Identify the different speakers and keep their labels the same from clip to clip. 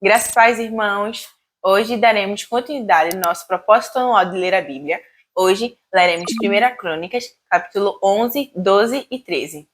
Speaker 1: Graças pais, irmãos, hoje daremos continuidade ao nosso propósito anual de ler a Bíblia. Hoje leremos 1 Crônicas, capítulo 11, 12 e 13.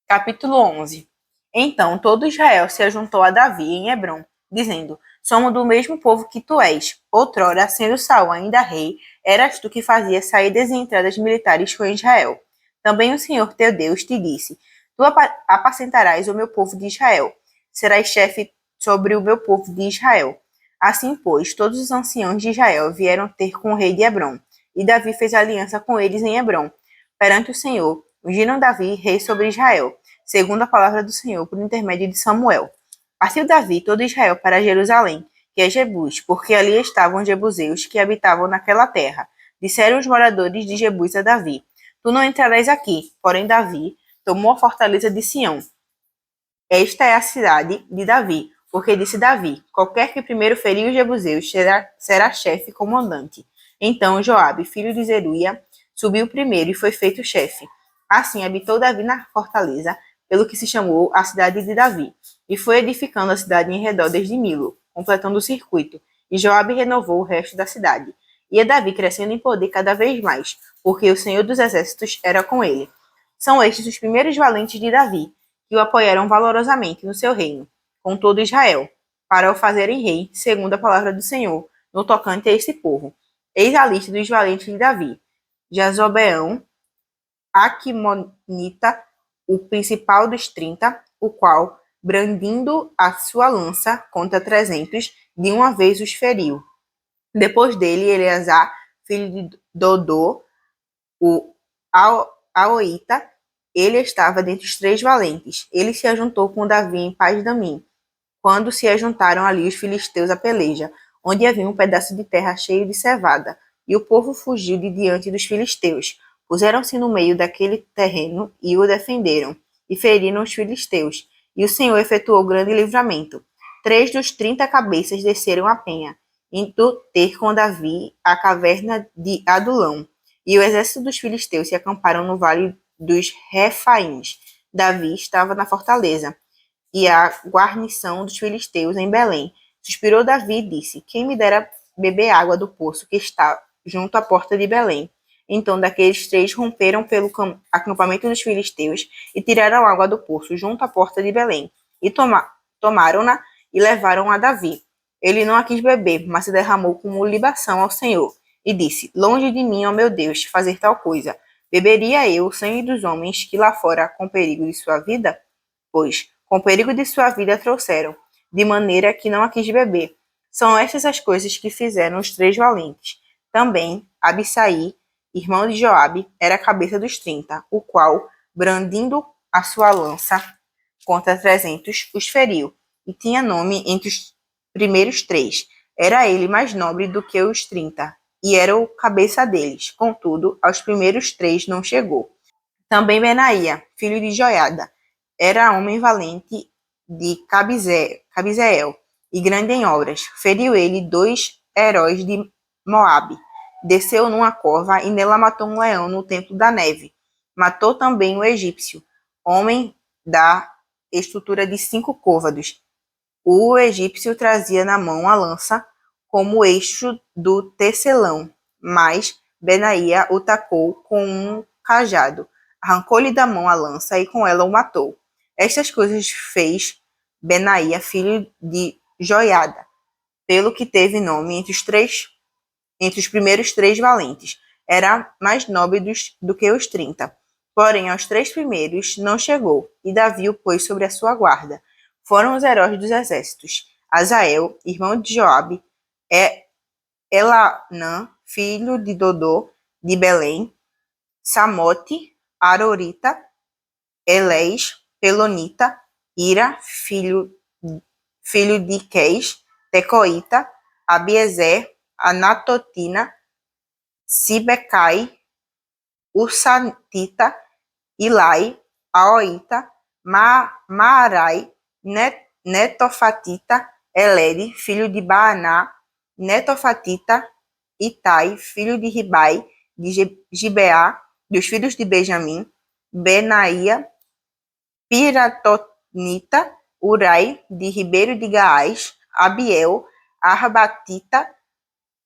Speaker 1: Capítulo 11. Então todo Israel se ajuntou a Davi em Hebrom, dizendo: Somos do mesmo povo que tu és. Outrora, sendo Saul ainda rei, eras tu que fazia saídas e entradas militares com Israel. Também o Senhor teu Deus te disse: Tu apacentarás o meu povo de Israel. Serás chefe sobre o meu povo de Israel. Assim, pois, todos os anciãos de Israel vieram ter com o rei de Hebrom, e Davi fez aliança com eles em Hebrom, perante o Senhor. Ungiram Davi rei sobre Israel, segundo a palavra do Senhor, por intermédio de Samuel. Partiu Davi todo Israel para Jerusalém, que é Jebus, porque ali estavam os jebuseus que habitavam naquela terra. Disseram os moradores de Jebus a Davi: Tu não entrarás aqui. Porém Davi tomou a fortaleza de Sião. Esta é a cidade de Davi, porque disse Davi: Qualquer que primeiro ferir os jebuseus será chefe e comandante. Então Joabe, filho de Zeruia, subiu primeiro e foi feito chefe. Assim habitou Davi na fortaleza, pelo que se chamou a cidade de Davi, e foi edificando a cidade em redor desde Milo, completando o circuito. E Joabe renovou o resto da cidade. Ia Davi crescendo em poder cada vez mais, porque o Senhor dos Exércitos era com ele. São estes os primeiros valentes de Davi, que o apoiaram valorosamente no seu reino, com todo Israel, para o fazerem rei, segundo a palavra do Senhor, no tocante a este povo. Eis a lista dos valentes de Davi: Jazobeão, Aquimonita, o principal dos 30, o qual, brandindo a sua lança contra 300, de uma vez os feriu. Depois dele, Eleazar, filho de Dodô, o Aoita, ele estava dentre os 3 valentes. Ele se ajuntou com Davi em Paz-Damim, quando se ajuntaram ali os filisteus à peleja, onde havia um pedaço de terra cheio de cevada, e o povo fugiu de diante dos filisteus. Puseram-se no meio daquele terreno e o defenderam, e feriram os filisteus. E o Senhor efetuou grande livramento. 3 dos 30 cabeças desceram a penha, indo ter com Davi a caverna de Adulão. E o exército dos filisteus se acamparam no vale dos Refaíns. Davi estava na fortaleza, e a guarnição dos filisteus em Belém. Suspirou Davi e disse: Quem me dera beber água do poço que está junto à porta de Belém. Então daqueles 3 romperam pelo acampamento dos filisteus e tiraram água do poço junto à porta de Belém. E tomaram-na e levaram a Davi. Ele não a quis beber, mas se derramou como libação ao Senhor. E disse: Longe de mim, ó meu Deus, fazer tal coisa. Beberia eu o sangue dos homens que lá fora com perigo de sua vida? Pois, com perigo de sua vida trouxeram, de maneira que não a quis beber. São estas as coisas que fizeram os 3 valentes. Também Abissai, irmão de Joabe, era a cabeça dos 30, o qual, brandindo a sua lança contra 300, os feriu, e tinha nome entre os primeiros 3. Era ele mais nobre do que os 30, e era o cabeça deles. Contudo, aos primeiros 3 não chegou. Também Benaía, filho de Joiada, era homem valente de Cabizeel e grande em obras. Feriu ele 2 heróis de Moabe. Desceu numa cova e nela matou um leão no templo da neve. Matou também o egípcio, homem da estrutura de 5 côvados. O egípcio trazia na mão a lança como eixo do tecelão, mas Benaía o tacou com um cajado. Arrancou-lhe da mão a lança e com ela o matou. Estas coisas fez Benaía, filho de Joiada, pelo que teve nome entre os primeiros 3 valentes. Era mais nobre do que os 30. Porém, aos 3 primeiros não chegou, e Davi o pôs sobre a sua guarda. Foram os heróis dos exércitos: Azael, irmão de Joabe, Elanã, filho de Dodô, de Belém, Samote, Arorita, Elés, Pelonita, Ira, filho de Queis, Tecoíta, Abiezer, Anatotina, Sibecai, Ursatita, Ilai, Aoita, Maarai, Netofatita, Elede, filho de Baaná, Netofatita, Itai, filho de Ribai, de Gibeá, dos filhos de Benjamim, Benaía, Piratonita, Urai, de Ribeiro de Gaás, Abiel, Arbatita,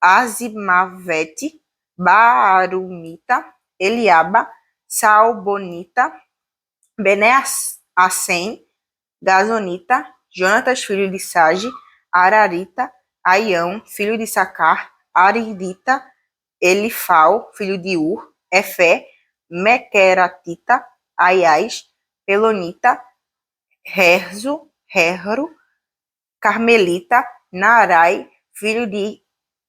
Speaker 1: Azimavete, Baarumita, Eliaba, Salbonita, Beneassem, Gazonita, Jonatas, filho de Sage, Ararita, Aião, filho de Sacar, Aridita, Elifal, filho de Ur, Efé, Mequeratita, Aias, Pelonita, Herro, Carmelita, Naarai, filho de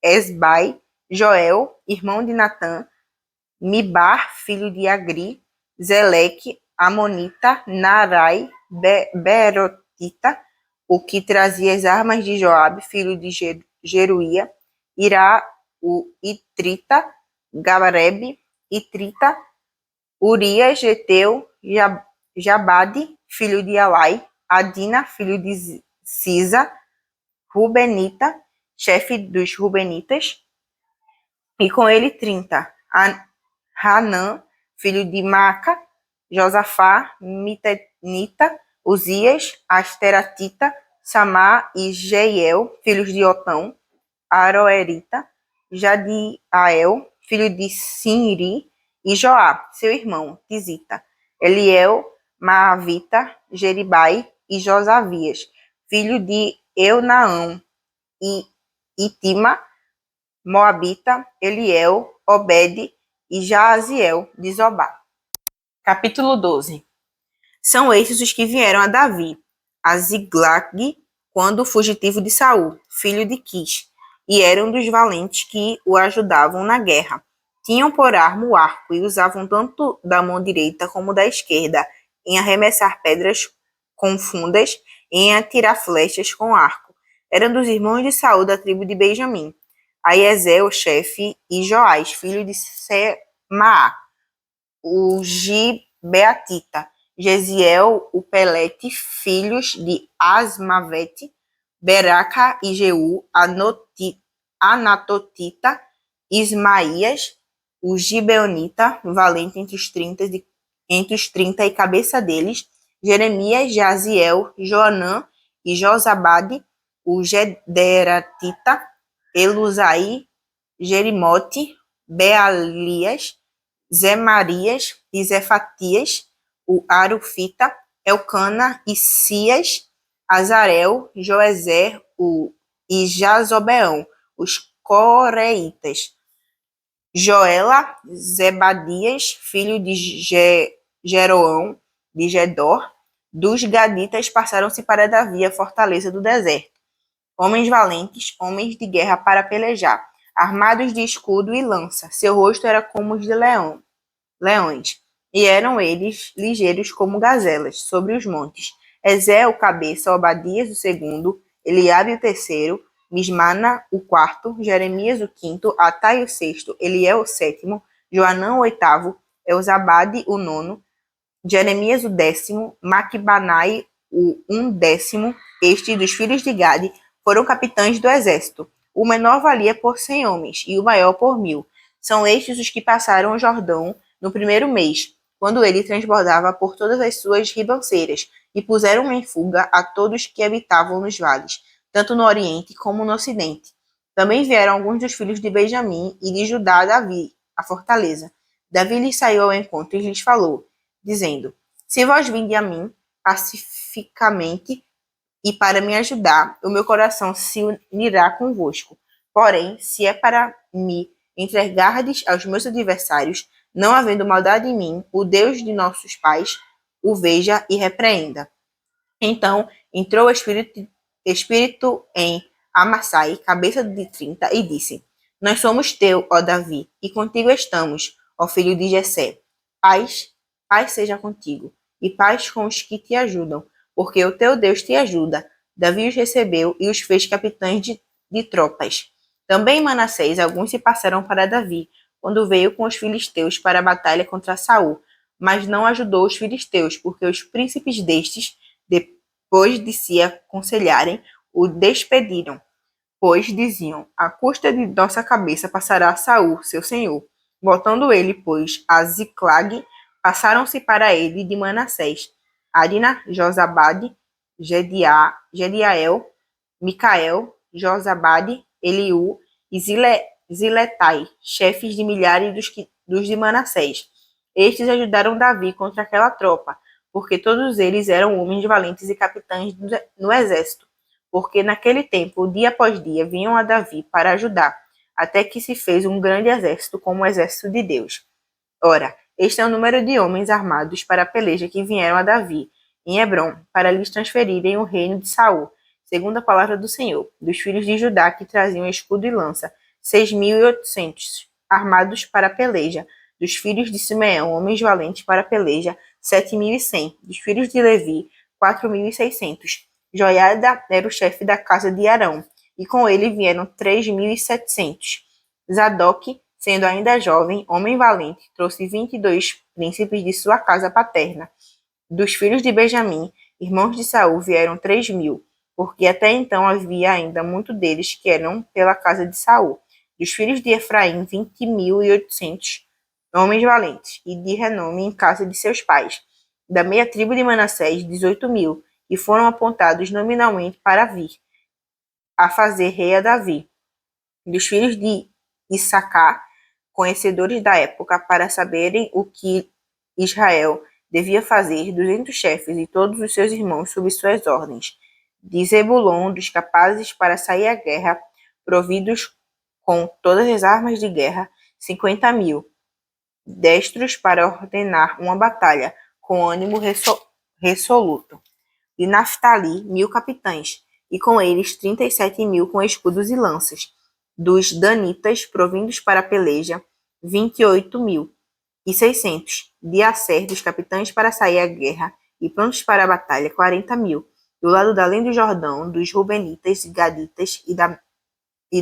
Speaker 1: Esbai, Joel, irmão de Natã, Mibar, filho de Agri, Zeleque, Amonita, Naarai, Berotita, o que trazia as armas de Joabe, filho de Jeruía, Irá, o Itrita, Garebe, Itrita, Urias, Geteu, Jabade, filho de Alai, Adina, filho de Sisa, Rubenita, chefe dos Rubenitas, e com ele 30, Hanã, filho de Maca, Josafá, Mitanita, Uzias, Asteratita, Samá e Jeiel, filhos de Otão, Aroerita, Jadiael, filho de Sinri, e Joá, seu irmão, Tizita, Eliel, Maavita, Jeribai e Josavias, filho de Eunaão, e Itima, Moabita, Eliel, Obed e Jaaziel de Zobá. Capítulo 12. São estes os que vieram a Davi, a Ziglag, quando fugitivo de Saul, filho de Quis, e eram dos valentes que o ajudavam na guerra. Tinham por arma o arco e usavam tanto da mão direita como da esquerda em arremessar pedras com fundas e em atirar flechas com arco. Eram dos irmãos de Saul da tribo de Benjamim, Aiezel, chefe, e Joás, filho de Semaá, o Gibeatita, Gesiel, o Pelete, filhos de Asmavete, Beraca e Jeú, Anatotita, Ismaías, o Gibeonita, valente entre os 30 e cabeça deles, Jeremias, Jaziel, Joanã e Josabade, o Gederatita, Eluzai, Jerimote, Bealias, Zemarias e Zefatias, o Arufita, Elcana e Cias, Azarel, Joezer e Jazobeão, os Coreitas, Joela, Zebadias, filho de Jeroão, de Gedor, dos Gaditas passaram-se para Davi, a fortaleza do deserto. Homens valentes, homens de guerra para pelejar, armados de escudo e lança. Seu rosto era como os de leões, e eram eles ligeiros como gazelas, sobre os montes. Ezé, o cabeça, Obadias, o segundo, Eliabe, o terceiro, Mismana, o quarto, Jeremias, o quinto, Atai, o sexto, Eliel, o sétimo, Joanã, o oitavo, Elzabade, o nono, Jeremias, o 10º, Maquibanai, o 11º, este dos filhos de Gade, foram capitães do exército. O menor valia por 100 homens, e o maior por 1000. São estes os que passaram o Jordão no primeiro mês, quando ele transbordava por todas as suas ribanceiras, e puseram em fuga a todos que habitavam nos vales, tanto no oriente como no ocidente. Também vieram alguns dos filhos de Benjamim e de Judá a Davi, a fortaleza. Davi lhes saiu ao encontro e lhes falou, dizendo: Se vós vinde a mim pacificamente e para me ajudar, o meu coração se unirá convosco. Porém, se é para me entregardes aos meus adversários, não havendo maldade em mim, o Deus de nossos pais o veja e repreenda. Então entrou o espírito em Amassai, cabeça de 30, e disse: Nós somos teu, ó Davi, e contigo estamos, ó filho de Jessé. Paz seja contigo, e paz com os que te ajudam, porque o teu Deus te ajuda. Davi os recebeu e os fez capitães de tropas. Também em Manassés alguns se passaram para Davi, quando veio com os filisteus para a batalha contra Saul, mas não ajudou os filisteus, porque os príncipes destes, depois de se aconselharem, o despediram, pois diziam: à custa de nossa cabeça passará Saul, seu senhor. Voltando ele, pois, a Ziclag, passaram-se para ele de Manassés, Adina, Josabade, Gediael, Micael, Josabade, Eliú e Ziletai, chefes de milhares dos de Manassés. Estes ajudaram Davi contra aquela tropa, porque todos eles eram homens valentes e capitães no exército. Porque naquele tempo, dia após dia, vinham a Davi para ajudar, até que se fez um grande exército como o exército de Deus. Ora, este é o número de homens armados para a peleja que vieram a Davi, em Hebrom, para lhes transferirem o reino de Saul, segundo a palavra do Senhor, dos filhos de Judá que traziam escudo e lança, 6.800, armados para a peleja, dos filhos de Simeão, homens valentes para a peleja, 7.100, dos filhos de Levi, 4.600. Joiada era o chefe da casa de Arão, e com ele vieram 3.700. Zadok, sendo ainda jovem, homem valente, trouxe 22 príncipes de sua casa paterna. Dos filhos de Benjamim, irmãos de Saul, vieram 3.000, porque até então havia ainda muito deles que eram pela casa de Saul. Dos filhos de Efraim, 20.800 homens valentes, e de renome em casa de seus pais. Da meia tribo de Manassés, 18.000, e foram apontados nominalmente para vir a fazer rei a Davi. Dos filhos de Issacar, conhecedores da época, para saberem o que Israel devia fazer, 200 chefes e todos os seus irmãos sob suas ordens. De Zebulon, dos capazes para sair à guerra, providos com todas as armas de guerra, 50.000, destros para ordenar uma batalha, com ânimo resoluto. De Naftali, 1.000 capitães, e com eles 37.000 com escudos e lanças. Dos danitas, provindos para a peleja, 28.600. De Asser, dos capitães para sair à guerra e prontos para a batalha, 40.000. Do lado da além do Jordão, dos Rubenitas, Gaditas e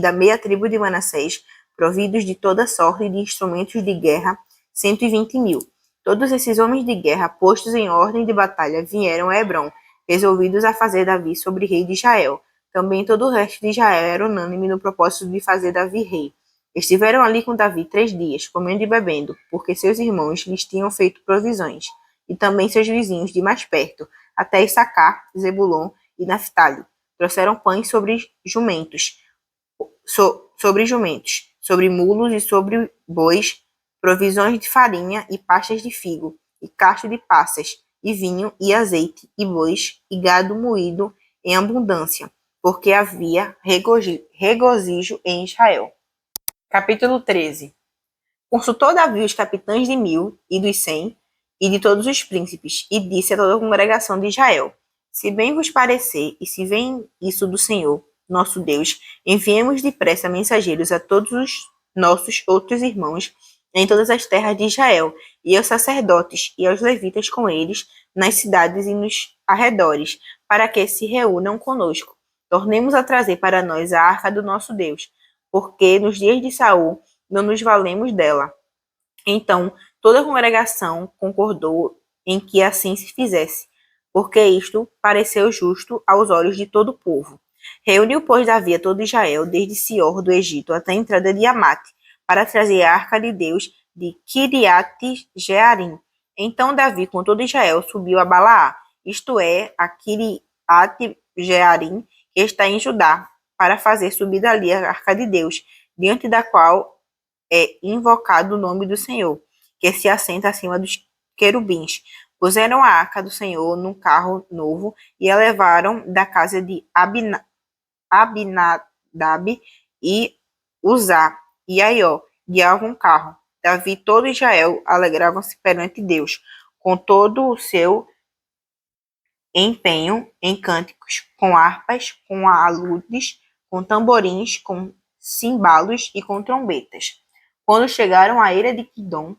Speaker 1: da meia tribo de Manassés, providos de toda sorte de instrumentos de guerra, 120.000. Todos esses homens de guerra, postos em ordem de batalha, vieram a Hebrom, resolvidos a fazer Davi sobre rei de Israel. Também todo o resto de Israel era unânime no propósito de fazer Davi rei. Estiveram ali com Davi 3 dias, comendo e bebendo, porque seus irmãos lhes tinham feito provisões, e também seus vizinhos de mais perto, até Issacar, Zebulon e Naftali. Trouxeram pães sobre jumentos, sobre mulos e sobre bois, provisões de farinha e pastas de figo, e cacho de passas, e vinho, e azeite, e bois, e gado moído em abundância, porque havia regozijo em Israel. Capítulo 13. Consultou Davi os capitães de 1.000 e dos 100, e de todos os príncipes, e disse a toda a congregação de Israel: Se bem vos parecer, e se vem isso do Senhor, nosso Deus, enviemos depressa mensageiros a todos os nossos outros irmãos em todas as terras de Israel, e aos sacerdotes e aos levitas com eles, nas cidades e nos arredores, para que se reúnam conosco. Tornemos a trazer para nós a arca do nosso Deus, porque nos dias de Saul não nos valemos dela. Então toda a congregação concordou em que assim se fizesse, porque isto pareceu justo aos olhos de todo o povo. Reuniu, pois, Davi a todo Israel, desde Sior do Egito até a entrada de Amate, para trazer a arca de Deus de Kiriat-Jearim. Então Davi, com todo Israel, subiu a Balaá, isto é, a Kiriat-Jearim, que está em Judá, para fazer subir dali a arca de Deus, diante da qual é invocado o nome do Senhor, que se assenta acima dos querubins. Puseram a arca do Senhor num carro novo e a levaram da casa de Abinadab e Uzá e Aió, guiavam um carro. Davi e todo Israel alegravam-se perante Deus, com todo o seu empenho em cânticos, com harpas, com aludes, com tamborins, com cimbalos e com trombetas. Quando chegaram à ilha de Quidom,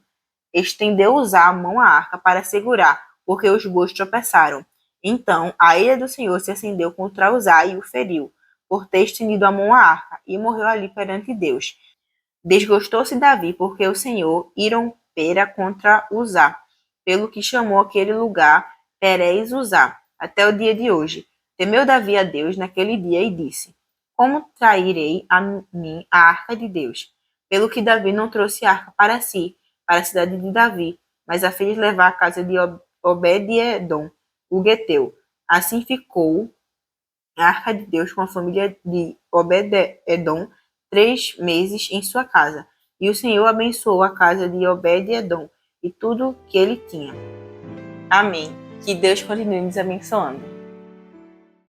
Speaker 1: estendeu Uzá a mão à arca para segurar, porque os bois tropeçaram. Então a ira do Senhor se acendeu contra Uzá e o feriu, por ter estendido a mão à arca, e morreu ali perante Deus. Desgostou-se Davi, porque o Senhor irrompera contra Uzá, pelo que chamou aquele lugar Perez Uzá, até o dia de hoje. Temeu Davi a Deus naquele dia e disse: Como trairei a mim a arca de Deus? Pelo que Davi não trouxe a arca para si, para a cidade de Davi, mas a fez levar à casa de Obed-edom, o Geteu. Assim ficou a arca de Deus com a família de Obed-edom 3 meses em sua casa. E o Senhor abençoou a casa de Obed-edom e tudo que ele tinha. Amém. Que Deus continue nos abençoando.